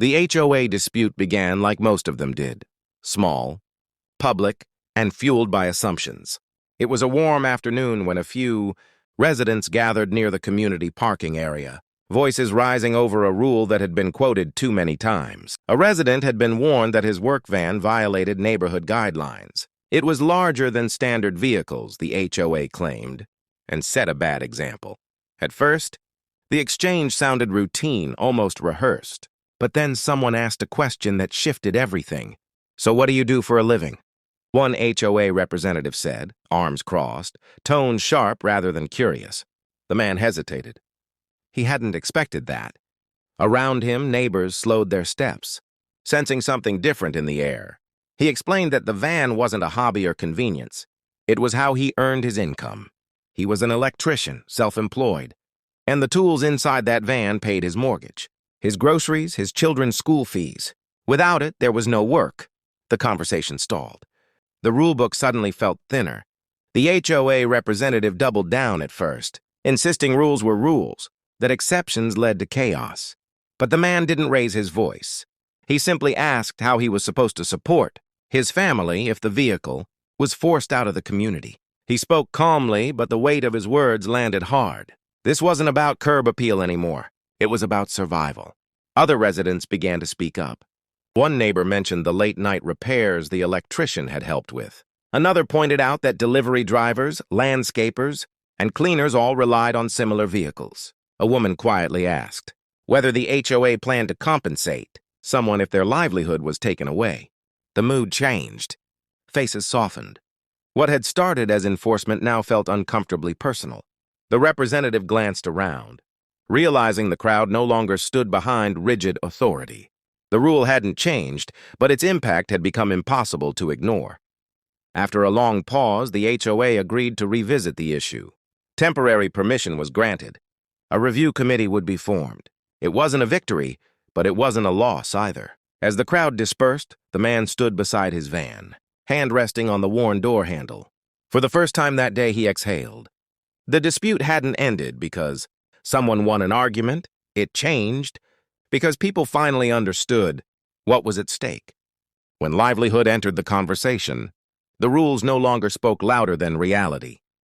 The HOA dispute began like most of them did, small, public, and fueled by assumptions. It was a warm afternoon when a few residents gathered near the community parking area, voices rising over a rule that had been quoted too many times. A resident had been warned that his work van violated neighborhood guidelines. It was larger than standard vehicles, the HOA claimed, and set a bad example. At first, the exchange sounded routine, almost rehearsed. But then someone asked a question that shifted everything. "So what do you do for a living?" One HOA representative said, arms crossed, tone sharp rather than curious. The man hesitated. He hadn't expected that. Around him, neighbors slowed their steps, sensing something different in the air. He explained that the van wasn't a hobby or convenience. It was how he earned his income. He was an electrician, self-employed, and the tools inside that van paid his mortgage, his groceries, his children's school fees. Without it, there was no work. The conversation stalled. The rulebook suddenly felt thinner. The HOA representative doubled down at first, insisting rules were rules, that exceptions led to chaos. But the man didn't raise his voice. He simply asked how he was supposed to support his family if the vehicle was forced out of the community. He spoke calmly, but the weight of his words landed hard. This wasn't about curb appeal anymore. It was about survival. Other residents began to speak up. One neighbor mentioned the late-night repairs the electrician had helped with. Another pointed out that delivery drivers, landscapers, and cleaners all relied on similar vehicles. A woman quietly asked whether the HOA planned to compensate someone if their livelihood was taken away. The mood changed. Faces softened. What had started as enforcement now felt uncomfortably personal. The representative glanced around, realizing the crowd no longer stood behind rigid authority. The rule hadn't changed, but its impact had become impossible to ignore. After a long pause, the HOA agreed to revisit the issue. Temporary permission was granted. A review committee would be formed. It wasn't a victory, but it wasn't a loss either. As the crowd dispersed, the man stood beside his van, hand resting on the worn door handle. For the first time that day, he exhaled. The dispute hadn't ended because someone won an argument. It changed because people finally understood what was at stake. When livelihood entered the conversation, the rules no longer spoke louder than reality.